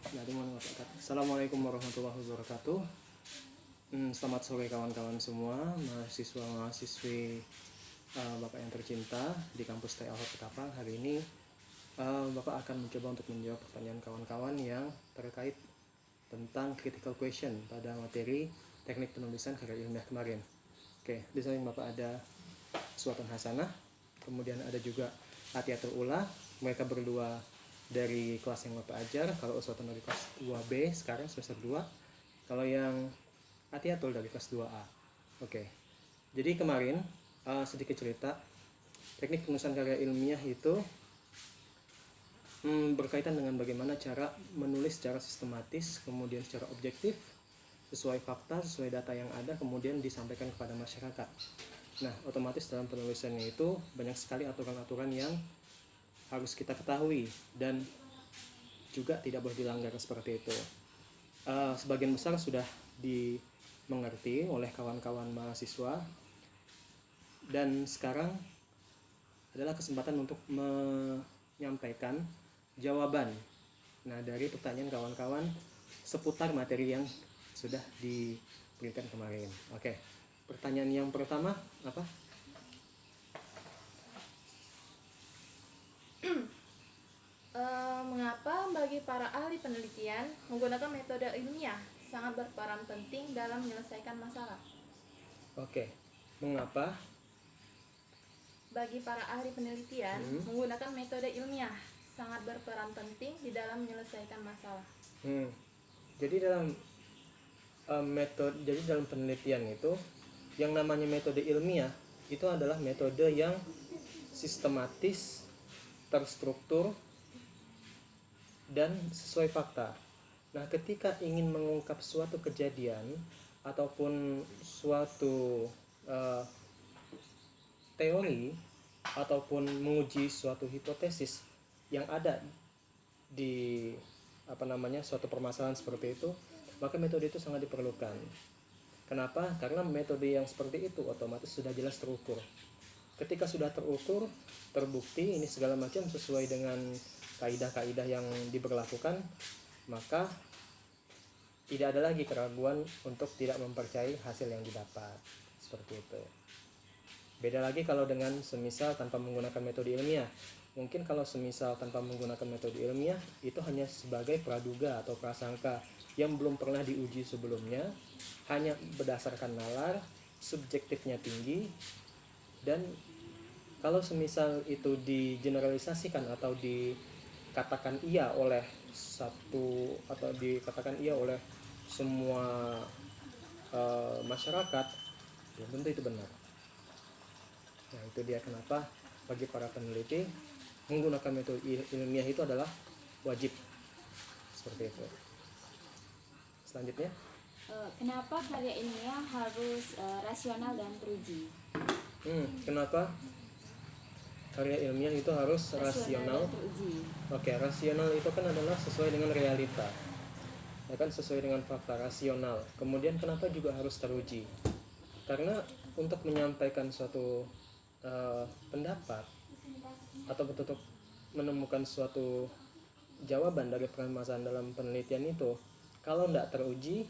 Assalamualaikum warahmatullahi wabarakatuh. Selamat sore kawan-kawan semua, mahasiswa-mahasiswi Bapak yang tercinta di kampus TH Ketapang. Hari ini Bapak akan mencoba untuk menjawab pertanyaan kawan-kawan yang terkait tentang critical question pada materi teknik penulisan karya ilmiah kemarin. Oke, di samping Bapak ada Suwatan Hasanah, kemudian ada juga Atiatul Ula. Mereka berdua dari kelas yang Bapak ajar. Kalau Uswatun dari kelas 2B sekarang semester 2. Kalau yang Atiatul dari kelas 2A. Oke. Jadi kemarin sedikit cerita, teknik penulisan karya ilmiah itu berkaitan dengan bagaimana cara menulis secara sistematis, kemudian secara objektif, sesuai fakta, sesuai data yang ada, kemudian disampaikan kepada masyarakat. Nah, otomatis dalam penulisannya itu banyak sekali aturan-aturan yang harus kita ketahui dan juga tidak boleh dilanggar seperti itu. Sebagian besar sudah dimengerti oleh kawan-kawan mahasiswa, dan sekarang adalah kesempatan untuk menyampaikan jawaban dari pertanyaan kawan-kawan seputar materi yang sudah diberikan kemarin. Oke, pertanyaan yang pertama apa? Mengapa bagi para ahli penelitian menggunakan metode ilmiah sangat berperan penting dalam menyelesaikan masalah? Oke, mengapa bagi para ahli penelitian menggunakan metode ilmiah sangat berperan penting di dalam menyelesaikan masalah? Jadi dalam dalam penelitian itu yang namanya metode ilmiah itu adalah metode yang sistematis, terstruktur, dan sesuai fakta. Nah, ketika ingin mengungkap suatu kejadian ataupun suatu teori ataupun menguji suatu hipotesis yang ada di suatu permasalahan seperti itu, maka metode itu sangat diperlukan. Kenapa? Karena metode yang seperti itu otomatis sudah jelas terukur. Ketika sudah terukur, terbukti ini segala macam sesuai dengan kaidah-kaidah yang diberlakukan, maka tidak ada lagi keraguan untuk tidak mempercayai hasil yang didapat. Seperti itu. Beda lagi kalau dengan semisal tanpa menggunakan metode ilmiah. Mungkin kalau semisal tanpa menggunakan metode ilmiah, itu hanya sebagai praduga atau prasangka yang belum pernah diuji sebelumnya, hanya berdasarkan nalar, subjektifnya tinggi, dan kalau semisal itu digeneralisasikan atau dikatakan iya oleh dikatakan iya oleh semua masyarakat, belum tentu itu benar. Nah, itu dia kenapa bagi para peneliti menggunakan metode ilmiah itu adalah wajib. Seperti itu. Selanjutnya, kenapa karya ilmiah harus rasional dan teruji? Kenapa karya ilmiah itu harus rasional? Oke, rasional itu kan adalah sesuai dengan realita, ya kan, sesuai dengan fakta, rasional. Kemudian kenapa juga harus teruji? Karena untuk menyampaikan suatu pendapat atau untuk menemukan suatu jawaban dari permasalahan dalam penelitian itu, kalau tidak teruji,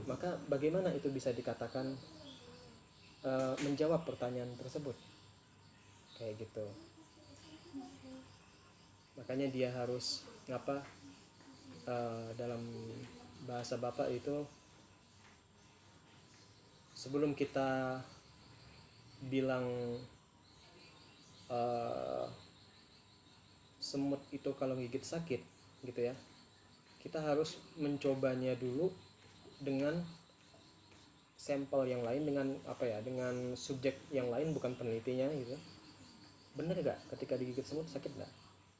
maka bagaimana itu bisa dikatakan menjawab pertanyaan tersebut? Kayak gitu. Makanya dia harus dalam bahasa Bapak itu, sebelum kita bilang semut itu kalau gigit sakit gitu ya, kita harus mencobanya dulu dengan sampel yang lain, dengan dengan subjek yang lain, bukan penelitinya gitu. Bener gak ketika digigit semut sakit gak?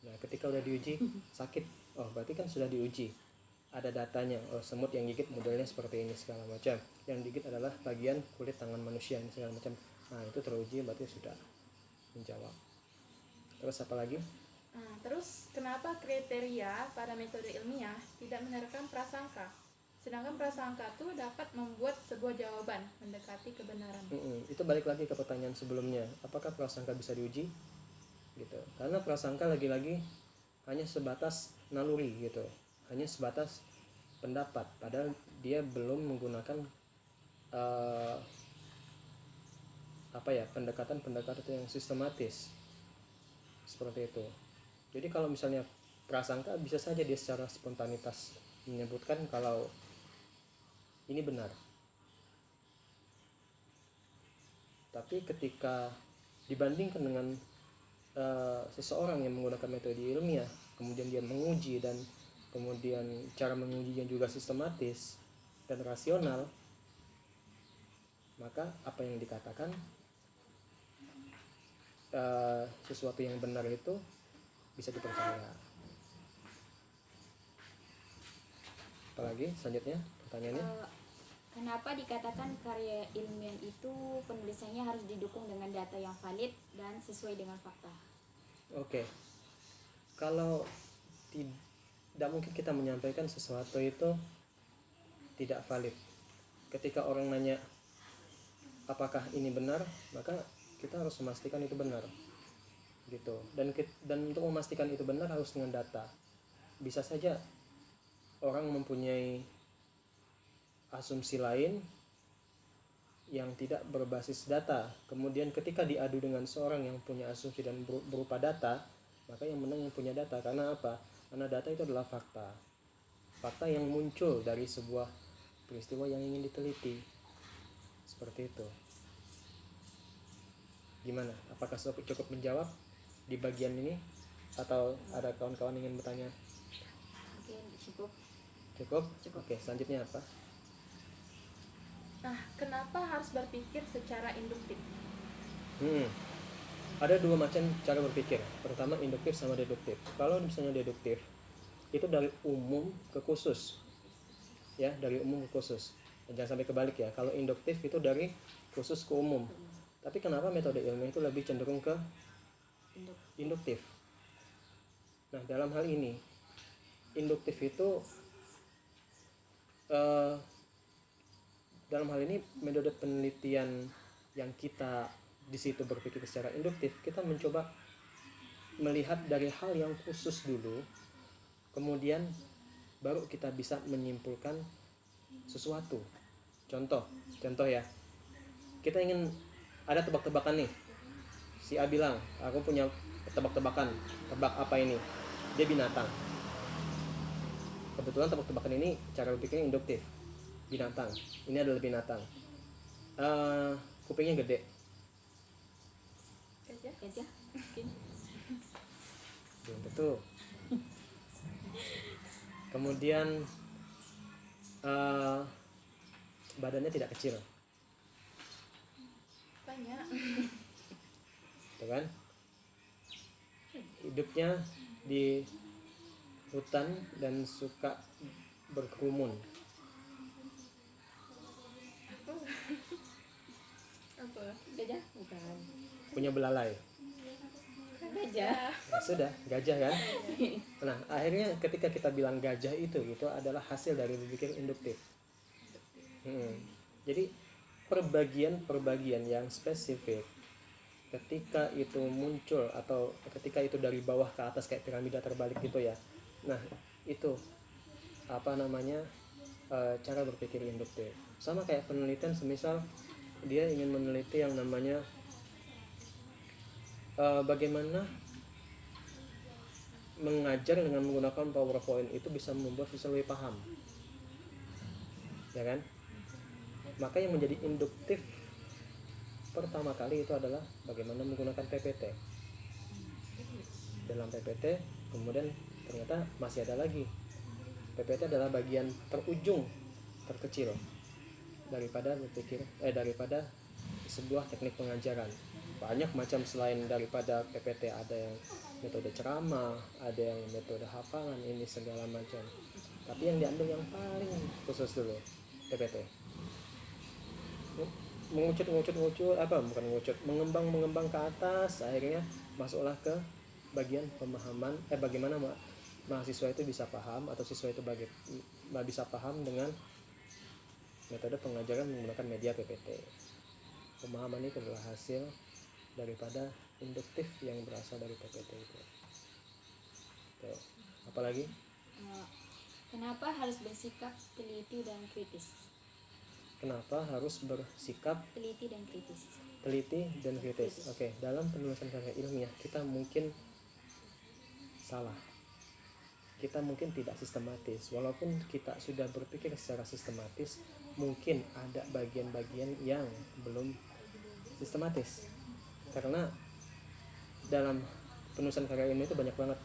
Nah, ketika udah diuji sakit, berarti kan sudah diuji, ada datanya, semut yang gigit modelnya seperti ini segala macam, yang digigit adalah bagian kulit tangan manusia ini segala macam. Nah, itu teruji, berarti sudah menjawab. Terus apa lagi? Terus kenapa kriteria pada metode ilmiah tidak menerapkan prasangka, sedangkan prasangka itu dapat membuat sebuah jawaban mendekati kebenaran? Itu balik lagi ke pertanyaan sebelumnya, apakah prasangka bisa diuji gitu? Karena prasangka lagi-lagi hanya sebatas naluri gitu. hanya sebatas pendapat, padahal dia belum menggunakan pendekatan-pendekatan yang sistematis seperti itu. Jadi kalau misalnya prasangka, bisa saja dia secara spontanitas menyebutkan kalau ini benar, tapi ketika dibandingkan dengan seseorang yang menggunakan metode ilmiah, kemudian dia menguji, dan kemudian cara mengujinya juga sistematis dan rasional, maka apa yang dikatakan sesuatu yang benar itu bisa dipercaya. Apalagi selanjutnya pertanyaannya? Kenapa dikatakan karya ilmiah itu penulisannya harus didukung dengan data yang valid dan sesuai dengan fakta? Oke. Kalau tidak mungkin kita menyampaikan sesuatu itu tidak valid. Ketika orang nanya apakah ini benar, maka kita harus memastikan itu benar, gitu. Dan untuk memastikan itu benar harus dengan data. Bisa saja orang mempunyai asumsi lain yang tidak berbasis data, kemudian ketika diadu dengan seorang yang punya asumsi dan berupa data, maka yang menang yang punya data. Karena apa? Karena data itu adalah fakta yang muncul dari sebuah peristiwa yang ingin diteliti. Seperti itu. Gimana? Apakah cukup menjawab di bagian ini, atau ada kawan-kawan ingin bertanya? Oke, cukup. Cukup? Oke, selanjutnya apa? Nah, kenapa harus berpikir secara induktif? Ada dua macam cara berpikir. Pertama induktif sama deduktif. Kalau misalnya deduktif, itu dari umum ke khusus, ya, dari umum ke khusus. Jangan sampai kebalik ya. Kalau induktif itu dari khusus ke umum. Tapi kenapa metode ilmiah itu lebih cenderung ke induktif? Nah, dalam hal ini induktif itu dalam hal ini metode penelitian yang kita di situ berpikir secara induktif, kita mencoba melihat dari hal yang khusus dulu, kemudian baru kita bisa menyimpulkan sesuatu. Contoh ya, kita ingin ada tebak-tebakan nih. Si A bilang, aku punya tebak-tebakan, tebak apa ini? Dia binatang. Kebetulan tebak-tebakan ini cara berpikirnya induktif. Binatang, ini adalah binatang. Kupingnya gede. Gajah? Mungkin. Belum tentu. Kemudian badannya tidak kecil, Banyak. gitu kan? Hidupnya di hutan dan suka berkerumun. Apa? Gajah? Bukan. Punya belalai. Gajah. Ya sudah, gajah kan? Nah, akhirnya ketika kita bilang gajah itu adalah hasil dari berpikir induktif. Jadi perbagian yang spesifik, ketika itu muncul atau ketika itu dari bawah ke atas kayak piramida terbalik gitu ya. Nah, itu cara berpikir induktif. Sama kayak penelitian, semisal dia ingin meneliti yang namanya bagaimana mengajar dengan menggunakan PowerPoint itu bisa membuat siswa lebih paham, ya kan? Maka yang menjadi induktif pertama kali itu adalah bagaimana menggunakan PPT. Dalam PPT kemudian ternyata masih ada lagi. PPT adalah bagian terkecil daripada sebuah teknik pengajaran. Banyak macam selain daripada PPT, ada yang metode ceramah, ada yang metode hafalan, ini segala macam. Tapi yang diambil yang paling khusus dulu PPT. Mengembang ke atas, akhirnya masuklah ke bagian pemahaman bagaimana mahasiswa itu bisa paham, atau siswa itu bisa paham dengan metode pengajaran menggunakan media PPT. Pemahaman itu adalah hasil daripada induktif yang berasal dari PPT itu. Apalagi? Kenapa harus bersikap teliti dan kritis? Kenapa harus bersikap Teliti dan kritis. teliti dan kritis? Oke, dalam penulisan karya ilmiah kita mungkin salah. Kita mungkin tidak sistematis. Walaupun kita sudah berpikir secara sistematis, mungkin ada bagian-bagian yang belum sistematis. Karena dalam penulisan karya ilmiah itu banyak banget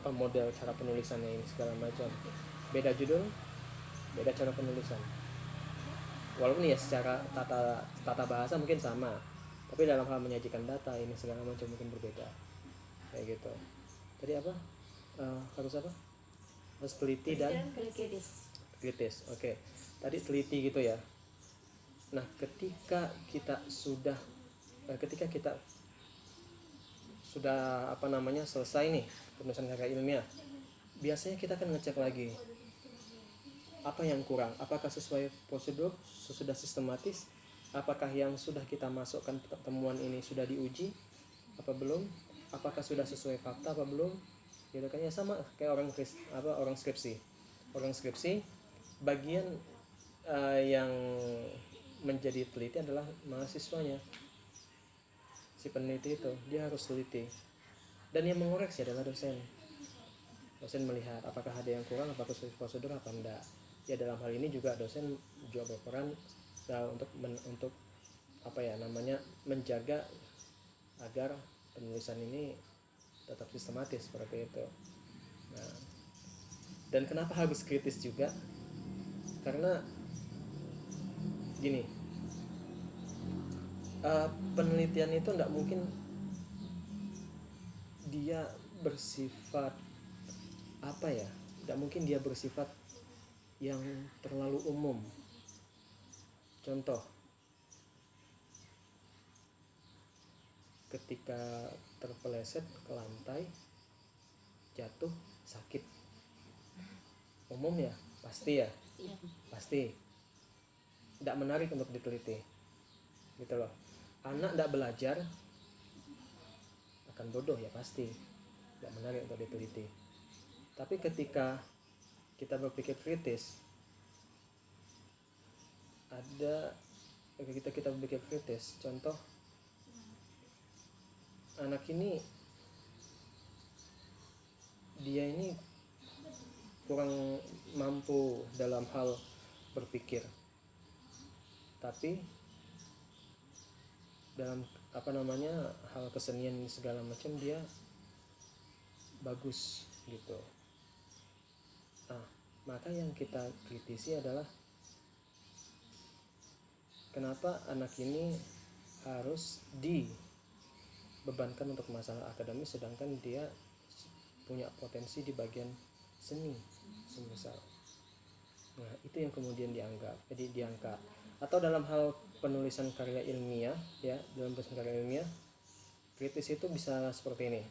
model cara penulisannya ini segala macam. Beda judul, beda cara penulisan. Walaupun ya secara tata bahasa mungkin sama, tapi dalam hal menyajikan data ini segala macam mungkin berbeda. Kayak gitu. Tadi apa? Harus apa? Harus teliti dan Kritis. kritis. Oke. Tadi teliti gitu ya. Nah, ketika kita sudah selesai nih penulisan karya ilmiah, biasanya kita akan ngecek lagi apa yang kurang, apakah sesuai prosedur, sudah sistematis, apakah yang sudah kita masukkan temuan ini sudah diuji apa belum, apakah sudah sesuai fakta apa belum, gitu kan. Ya sama kayak orang skripsi bagian yang menjadi teliti adalah mahasiswanya. Si peneliti itu dia harus teliti, dan yang mengoreksi adalah dosen melihat apakah ada yang kurang, apakah sesuai prosedur apa enggak. Ya dalam hal ini juga dosen juga berperan untuk menjaga agar penulisan ini tetap sistematis seperti itu. Nah, dan kenapa harus kritis juga? Karena gini, penelitian itu tidak mungkin dia bersifat tidak mungkin dia bersifat yang terlalu umum. Contoh, ketika terpeleset ke lantai, jatuh, sakit, umum ya, pasti tidak menarik untuk diteliti, gitu loh. Anak tidak belajar akan bodoh ya, pasti tidak menarik untuk diteliti. Tapi ketika kita berpikir kritis, contoh, anak ini dia ini kurang mampu dalam hal berpikir, tapi dalam hal kesenian segala macam dia bagus gitu. Nah, maka yang kita kritisi adalah kenapa anak ini harus dibebankan untuk masalah akademis sedangkan dia punya potensi di bagian seni semisal. Nah, itu yang kemudian diangkat. Atau dalam hal penulisan karya ilmiah ya, dalam penulisan karya ilmiah kritis itu bisa seperti ini.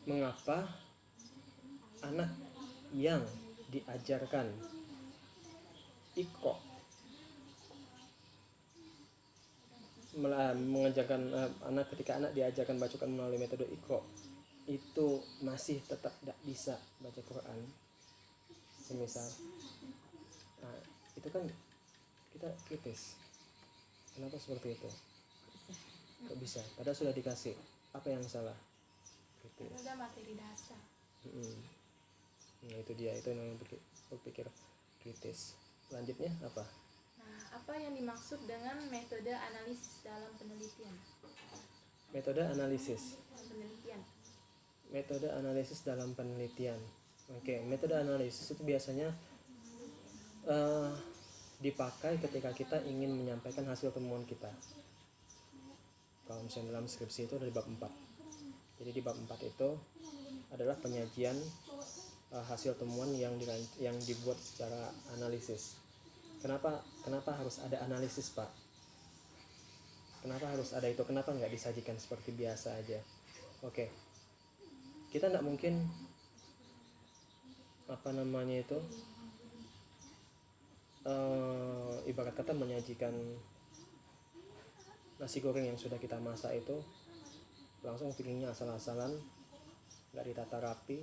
Mengapa anak yang diajarkan Iqra mengajarkan ketika anak diajarkan bacaan melalui metode Iqra itu masih tetap tidak bisa baca Quran semisal, nah, itu kan kita kritis, kenapa seperti itu, kok bisa padahal sudah dikasih, apa yang salah, kritis. Ada materi dasar. Nah itu dia, itu yang berpikir kritis. Lanjutnya apa? Nah, apa yang dimaksud dengan metode analisis dalam penelitian? Metode analisis dalam penelitian. Oke, metode analisis itu biasanya dipakai ketika kita ingin menyampaikan hasil temuan kita. Kalau misalnya dalam skripsi itu ada di bab 4. Jadi di bab 4 itu adalah penyajian hasil temuan yang dibuat secara analisis. Kenapa harus ada analisis, Pak? Kenapa harus ada itu? Kenapa nggak disajikan seperti biasa aja? Oke. Kita nggak mungkin ibarat kata menyajikan nasi goreng yang sudah kita masak itu, langsung piringnya asal-asalan, nggak ditata rapi,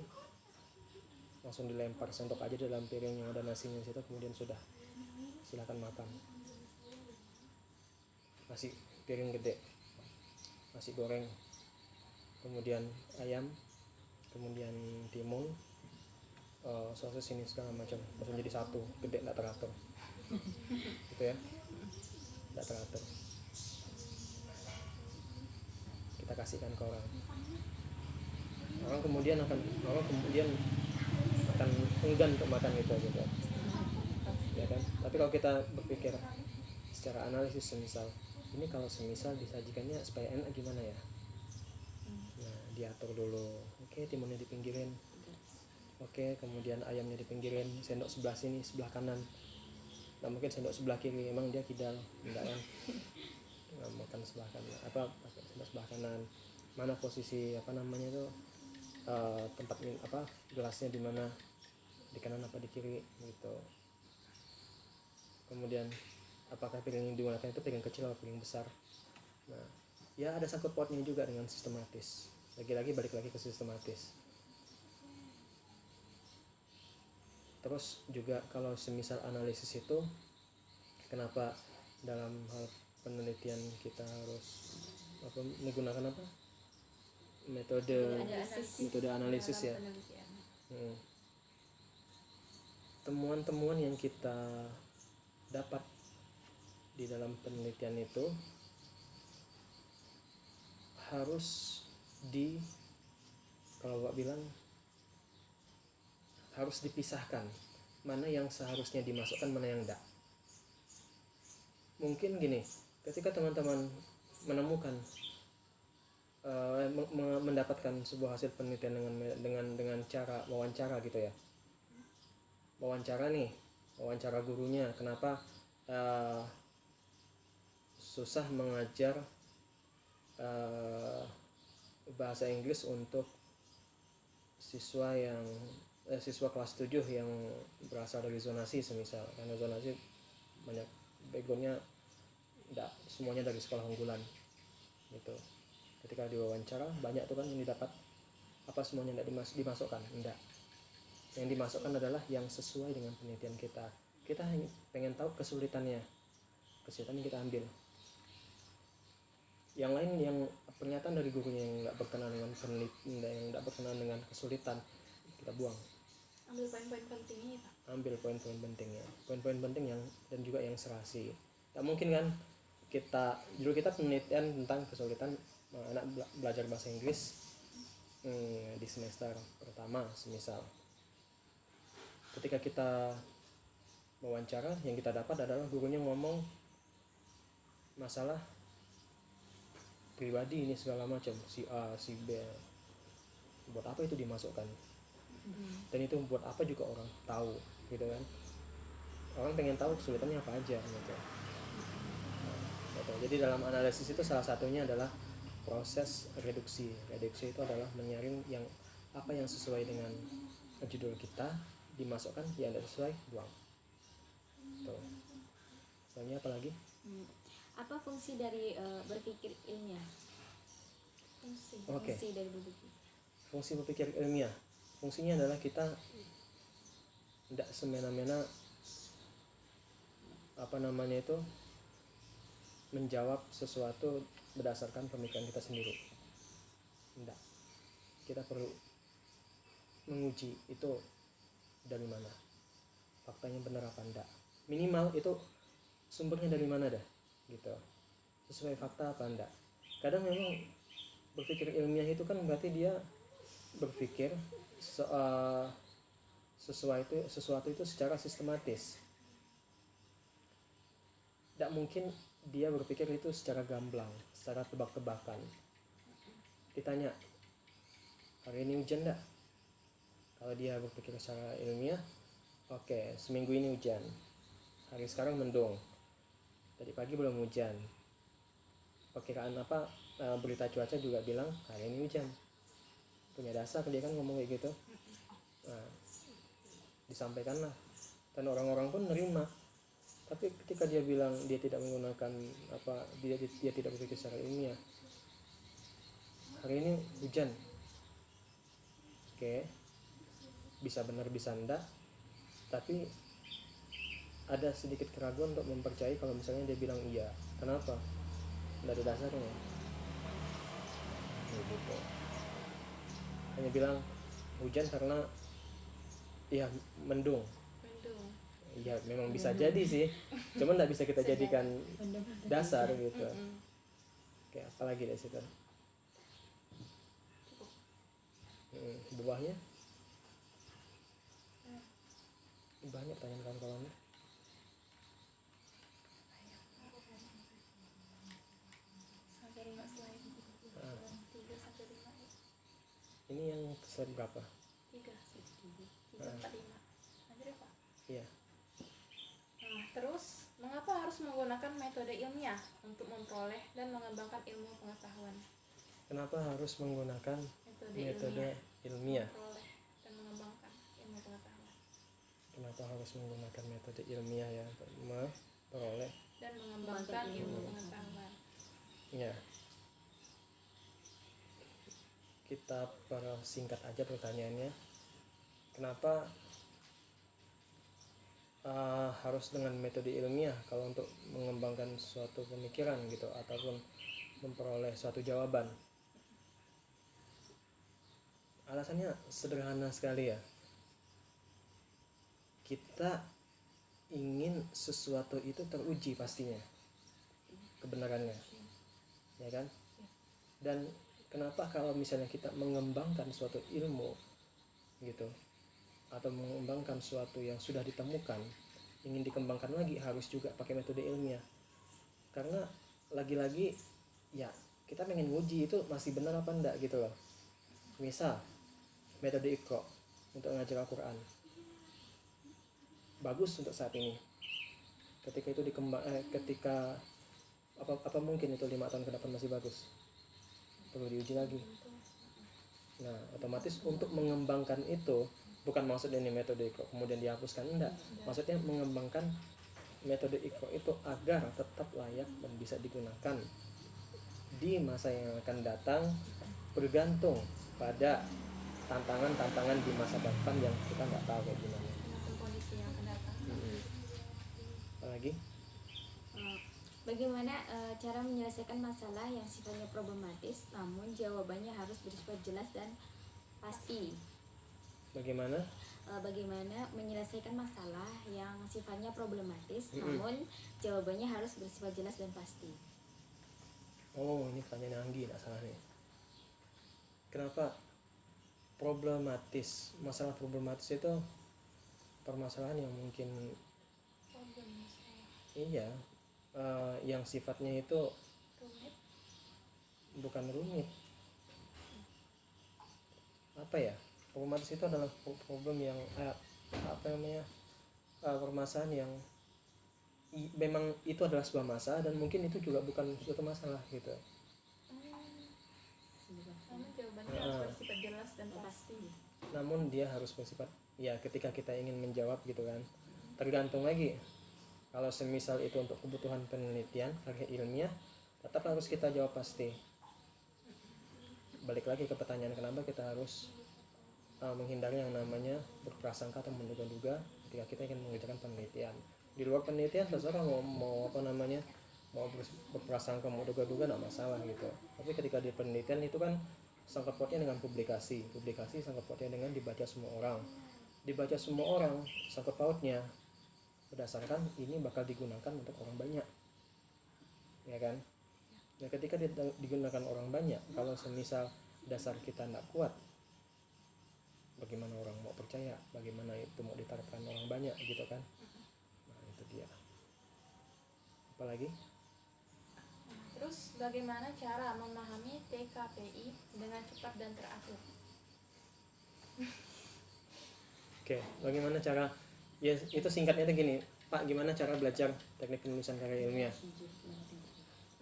langsung dilempar sendok aja dalam piring yang ada nasinya situ, kemudian sudah silakan makan. Nasi piring gede, nasi goreng, kemudian ayam, kemudian timun, sosis ini segala macam, langsung jadi satu gede, nggak teratur gitu ya, nggak teratur. Kita kasihkan ke orang kemudian akan enggan untuk makan gitu gitu ya kan. Tapi kalau kita berpikir secara analisis, semisal ini kalau semisal disajikannya supaya enak gimana ya, nah diatur dulu. Oke, timunnya dipinggirin, oke, kemudian ayamnya dipinggirin, sendok sebelah sini, sebelah kanan, nggak mungkin sendok sebelah kiri, emang dia kidal, enggak kan, nggak makan sebelah kanan, apa pakai sendok sebelah kanan, mana posisi apa namanya itu, tempat apa gelasnya di mana, di kanan apa di kiri gitu. Kemudian apakah piring yang digunakan itu piring kecil atau piring besar. Nah ya ada sangkut pautnya juga dengan sistematis, lagi-lagi balik lagi ke sistematis. Terus juga kalau semisal analisis itu, kenapa dalam hal penelitian kita harus menggunakan apa metode analisis ya. Temuan-temuan yang kita dapat di dalam penelitian itu harus kalau Bapak bilang harus dipisahkan, mana yang seharusnya dimasukkan, mana yang enggak. Mungkin gini, ketika teman-teman menemukan mendapatkan sebuah hasil penelitian dengan cara wawancara gitu ya, wawancara gurunya, kenapa susah mengajar bahasa Inggris untuk siswa kelas 7 yang berasal dari zonasi semisal, karena zonasi banyak backgroundnya, tidak semuanya dari sekolah unggulan gitu. Ketika diwawancara banyak tuh kan yang didapat, apa semuanya tidak dimasukkan, enggak. Yang dimasukkan adalah yang sesuai dengan penelitian kita. Kita hanya pengen tahu kesulitannya yang kita ambil. Yang lain, yang pernyataan dari gurunya yang nggak berkenan dengan yang nggak berkenan dengan kesulitan, kita buang. Ambil poin-poin pentingnya, Pak. Ambil poin-poin pentingnya, poin-poin penting yang dan juga yang serasi. Nggak mungkin kan kita penelitian tentang kesulitan anak belajar bahasa Inggris di semester pertama semisal. Ketika kita wawancara, yang kita dapat adalah gurunya ngomong masalah pribadi ini segala macam, si A, si B. Buat apa itu dimasukkan? Dan itu buat apa juga orang tahu gitu kan? Orang pengen tahu kesulitannya apa aja gitu. Jadi dalam analisis itu salah satunya adalah proses reduksi. Reduksi itu adalah menyaring yang apa yang sesuai dengan judul kita dimasukkan, yang tidak sesuai buang. Tuh. Soalnya apa lagi? Apa fungsi dari berpikir ilmiah? Fungsi dari berpikir. Fungsi berpikir ilmiah. Fungsinya adalah kita tidak semena-mena menjawab sesuatu berdasarkan pemikiran kita sendiri. Tidak. Kita perlu menguji itu dari mana, faktanya benar apa enggak. Minimal itu sumbernya dari mana dah, gitu. Sesuai fakta apa enggak. Kadang memang berpikir ilmiah itu kan berarti dia berpikir sesuatu itu secara sistematis. Tidak mungkin dia berpikir itu secara gamblang, secara tebak-tebakan. Ditanya, hari ini hujan enggak? Kalau dia berpikir secara ilmiah, oke, seminggu ini hujan, hari sekarang mendung, tadi pagi belum hujan. Perkiraan apa, berita cuaca juga bilang hari ini hujan. Punya dasar dia kan ngomong kayak gitu. Nah, disampaikanlah, dan orang-orang pun nerima. Tapi ketika dia bilang dia tidak menggunakan dia tidak berpikir secara ilmiah. Hari ini hujan, oke, bisa benar bisa enggak, tapi ada sedikit keraguan untuk mempercayai kalau misalnya dia bilang iya. Kenapa? Tidak ada dasarnya. Gitu. Hanya bilang hujan karena ya mendung. Mendung. Ya memang bisa jadi sih, cuman nggak bisa kita jadikan dasar gitu. Oke, apalagi dari situ. Buahnya banyak tanya kawan-kawannya. Sampai 5 slide. 3 sampai 5. Ini yang slide berapa? 3 4 5. Lanjut ya, Pak. Iya. Nah, terus mengapa harus menggunakan metode ilmiah untuk memperoleh dan mengembangkan ilmu pengetahuan? Kenapa harus menggunakan metode ilmiah? Memperoleh dan mengembangkan ilmu pengetahuan Kenapa harus menggunakan metode ilmiah ya untuk memperoleh? dan mengembangkan ilmu pengetahuan. Ya. Kita persingkat aja pertanyaannya. Kenapa harus dengan metode ilmiah kalau untuk mengembangkan suatu pemikiran gitu ataupun memperoleh suatu jawaban? Alasannya sederhana sekali ya. Kita ingin sesuatu itu teruji pastinya kebenarannya, ya kan? Dan kenapa kalau misalnya kita mengembangkan suatu ilmu gitu atau mengembangkan suatu yang sudah ditemukan ingin dikembangkan lagi harus juga pakai metode ilmiah? Karena lagi-lagi ya kita pengen nguji itu masih benar apa enggak gitu loh. Misal metode Iqra untuk ngajar Al-Quran bagus untuk saat ini. Ketika itu ketika apa mungkin itu 5 tahun ke depan masih bagus? Perlu diuji lagi. Nah, otomatis untuk mengembangkan itu bukan maksudnya ini metode Iqra kemudian dihapuskan, enggak. Maksudnya mengembangkan metode Iqra itu agar tetap layak dan bisa digunakan di masa yang akan datang, bergantung pada tantangan-tantangan di masa depan yang kita nggak tahu kayak gimana. Tergantung kondisi yang akan datang. Apalagi? Bagaimana cara menyelesaikan masalah yang sifatnya problematis namun jawabannya harus bersifat jelas dan pasti? Bagaimana? Bagaimana menyelesaikan masalah yang sifatnya problematis namun jawabannya harus bersifat jelas dan pasti? Oh, ini pertanyaan Anggi, nggak salah nih. Kenapa problematis? Masalah problematis itu permasalahan yang mungkin iya, yang sifatnya itu Rumit. bukan rumit. Apa ya? Problematis itu adalah problem yang permasalahan yang memang itu adalah sebuah masalah dan mungkin itu juga bukan suatu masalah gitu. Namun jawabannya harus bersifat jelas dan pasti. Namun dia harus bersifat ya ketika kita ingin menjawab gitu kan. Tergantung lagi. Kalau semisal itu untuk kebutuhan penelitian karya ilmiah, tetap harus kita jawab pasti. Balik lagi ke pertanyaan kenapa kita harus menghindari yang namanya berprasangka atau menduga-duga ketika kita ingin mengerjakan penelitian. Di luar penelitian terserah mau berprasangka mau duga-duga tidak masalah gitu. Tapi ketika di penelitian itu kan sangkut pautnya dengan publikasi sangkut pautnya dengan dibaca semua orang sangkut pautnya berdasarkan ini bakal digunakan untuk orang banyak, ya kan? Nah, ketika digunakan orang banyak, kalau semisal dasar kita tidak kuat, bagaimana orang mau percaya? Bagaimana itu mau diterapkan orang banyak gitu kan? Nah, itu dia. Apalagi? Terus bagaimana cara memahami TKPI dengan cepat dan teratur? Oke, bagaimana cara? Ya itu singkatnya itu gini, Pak, gimana cara belajar teknik penulisan karya ilmiah?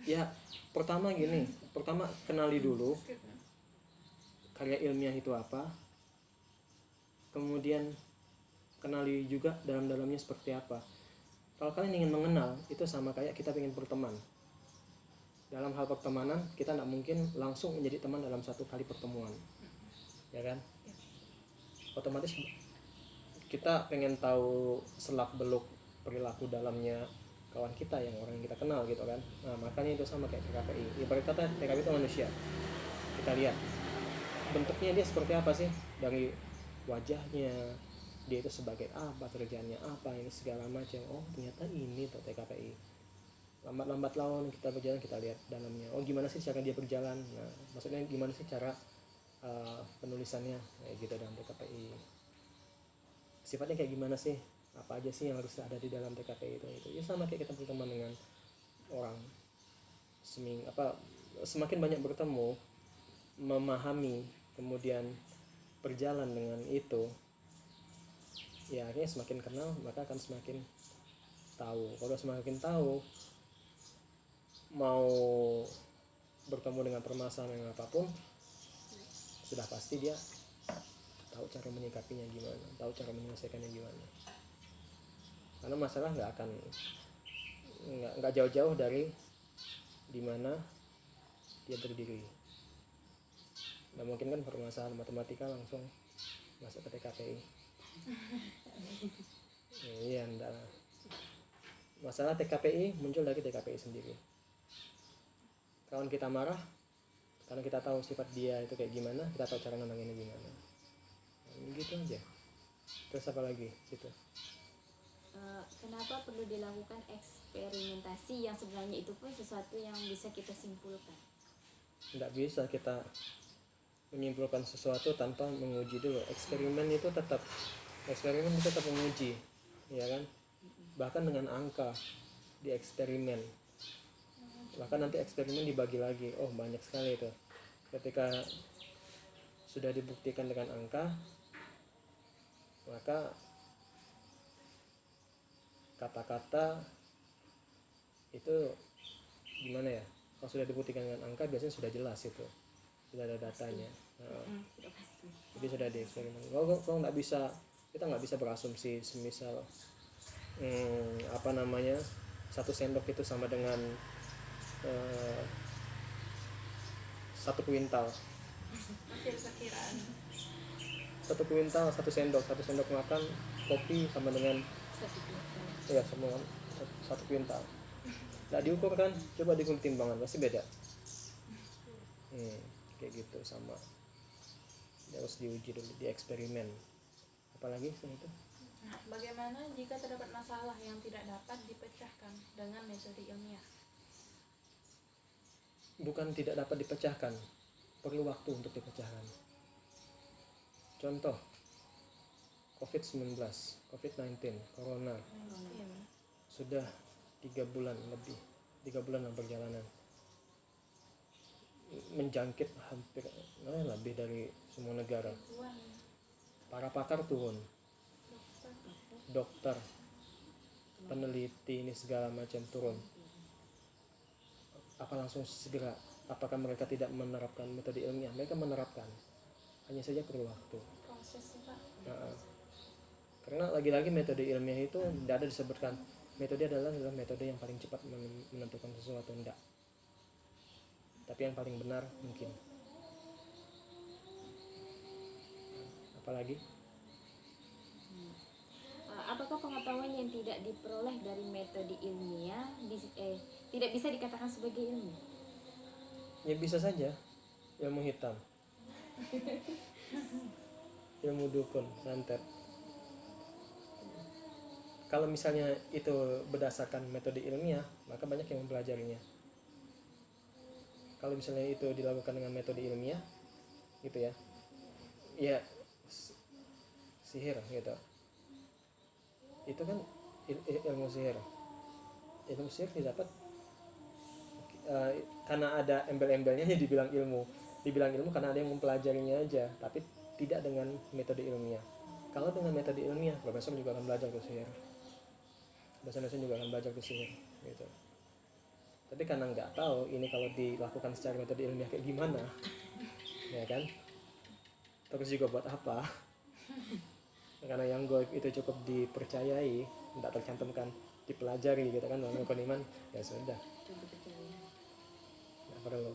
Ya, pertama kenali dulu karya ilmiah itu apa. Kemudian kenali juga dalam-dalamnya seperti apa. Kalau kalian ingin mengenal, itu sama kayak kita ingin berteman. Dalam hal pertemanan, kita tidak mungkin langsung menjadi teman dalam satu kali pertemuan, ya kan? Otomatis kita pengen tahu selak beluk perilaku dalamnya kawan kita yang orang yang kita kenal gitu kan. Nah makanya itu sama kayak TKPI. Ibarat kata TKPI itu manusia. Kita lihat bentuknya dia seperti apa sih, dari wajahnya dia itu sebagai apa, kerjaannya apa, ini segala macam. Oh ternyata ini tuh TKPI. Lambat laun kita berjalan, kita lihat dalamnya. Oh gimana sih cara dia berjalan. Nah maksudnya gimana sih cara penulisannya kayak gitu dalam TKPI. Sifatnya kayak gimana sih, apa aja sih yang harus ada di dalam TKPI itu. Ya sama kayak kita berteman dengan orang. Semakin banyak bertemu, memahami, kemudian berjalan dengan itu, ya akhirnya semakin kenal maka akan semakin tahu. Kalau semakin tahu, mau bertemu dengan permasalahan apapun, sudah pasti dia tahu cara menyikapinya gimana, tahu cara menyelesaikannya gimana. Karena masalah nggak jauh-jauh dari dimana dia berdiri. Nggak mungkin kan permasalahan matematika langsung masuk ke TKPI. Iya, enggak. Masalah TKPI muncul dari TKPI sendiri. Kawan kita marah, karena kita tahu sifat dia itu kayak gimana, kita tahu cara nenanginnya gimana. Gitu aja. Terus apa lagi situ? Kenapa perlu dilakukan eksperimentasi yang sebenarnya itu pun sesuatu yang bisa kita simpulkan? Nggak bisa kita menyimpulkan sesuatu tanpa menguji dulu. Eksperimen itu tetap menguji, ya kan? Bahkan dengan angka di eksperimen, bahkan nanti eksperimen dibagi lagi. Oh banyak sekali itu. Ketika sudah dibuktikan dengan angka, maka kata-kata itu gimana ya, kalau sudah dibuktikan dengan angka biasanya sudah jelas, itu sudah ada datanya. Jadi sudah di eksperimen. Kalau nggak bisa, kita nggak bisa berasumsi semisal 1 sendok itu sama dengan 1 kuintal. Hasil perkiraan. 1 kuintal 1 sendok makan kopi sama dengan semua 1 kuintal. Nggak diukur kan, coba diukur timbangan pasti beda. Kayak gitu sama, harus diuji dulu, di eksperimen. Apalagi selain itu, Bagaimana jika terdapat masalah yang tidak dapat dipecahkan dengan metode ilmiah? bukan tidak dapat dipecahkan, perlu waktu untuk dipecahkan. Contoh COVID-19, Corona, sudah 3 bulan lebih, 3 bulan perjalanan, menjangkit hampir lebih dari semua negara. Para pakar turun, dokter, peneliti ini segala macam turun. Apa langsung segera? Apakah mereka tidak menerapkan metode ilmiah? Mereka menerapkan, hanya saja perlu waktu. Proses Pak. Karena lagi-lagi metode ilmiah itu tidak ada disebutkan metode adalah metode yang paling cepat menentukan sesuatu, enggak. Tapi yang paling benar mungkin. Apalagi? Apakah pengetahuan yang tidak diperoleh dari metode ilmiah tidak bisa dikatakan sebagai ilmu? Ya bisa saja ilmu hitam, ilmu dukun, santet. Kalau misalnya itu berdasarkan metode ilmiah, maka banyak yang mempelajarinya. Kalau misalnya itu dilakukan dengan metode ilmiah, gitu ya, ya sihir gitu. Itu kan ilmu sihir. Ilmu sihir didapat karena ada embel-embelnya ya dibilang ilmu. Dibilang ilmu karena ada yang mempelajarinya aja, tapi tidak dengan metode ilmiah. Kalau dengan metode ilmiah, profesor juga akan belajar ke sihir. Dosen-dosen juga akan belajar ke sihir gitu. Tapi karena nggak tahu ini kalau dilakukan secara metode ilmiah kayak gimana, ya kan? Terus juga buat apa? Karena yang goib itu cukup dipercayai, tidak tercantumkan dipelajari gitu kan dalam rukun iman, ya sudah, nggak perlu.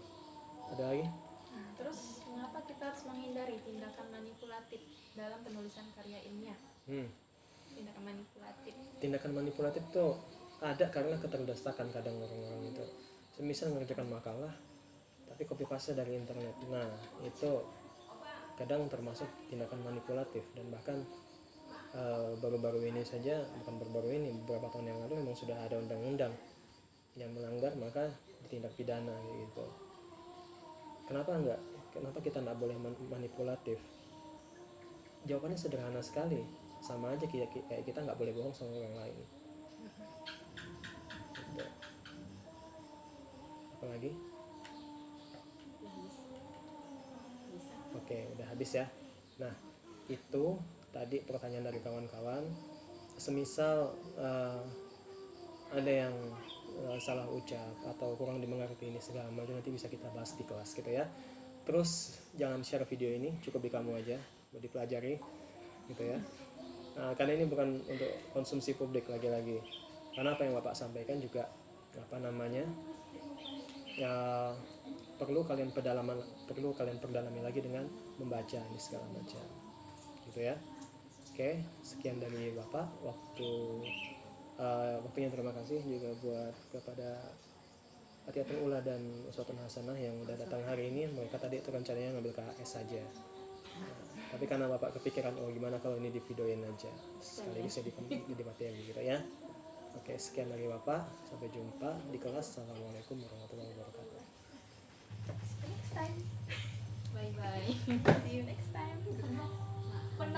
Ada lagi? Nah, terus mengapa kita harus menghindari tindakan manipulatif dalam penulisan karya ilmiah? Tindakan manipulatif. Tindakan manipulatif tuh ada karena keterdesakan kadang orang-orang itu. Semisal mengerjakan makalah tapi copy paste dari internet. Nah, itu kadang termasuk tindakan manipulatif, dan bahkan baru-baru ini saja, bukan baru-baru ini, beberapa tahun yang lalu memang sudah ada undang-undang yang melanggar maka ditindak pidana gitu. Kenapa enggak? Kenapa kita enggak boleh manipulatif? Jawabannya sederhana sekali, sama aja kayak kita nggak boleh bohong sama orang lain. Gitu. Apa lagi? Oke, udah habis ya. Nah, itu tadi pertanyaan dari kawan-kawan. Semisal ada yang salah ucap atau kurang dimengerti ini segala macam, nanti bisa kita bahas di kelas gitu ya. Terus jangan share video ini, cukup di kamu aja buat dipelajari gitu ya. Nah, karena ini bukan untuk konsumsi publik lagi-lagi. Karena apa yang Bapak sampaikan juga ya perlu kalian perdalami lagi dengan membaca ini segala macam. Gitu ya. Oke, sekian dari Bapak. Waktunya terima kasih juga buat kepada Atiatul Ula dan Uswatun Hasanah yang udah datang hari ini. Mereka tadi itu rencananya ngambil KHS saja. Tapi karena Bapak kepikiran, gimana kalau ini di videoin aja sekaligus jadi materi gitu ya. Oke, sekian dari Bapak, sampai jumpa di kelas. Assalamualaikum warahmatullahi wabarakatuh. See you next time. Bye bye. See you next time.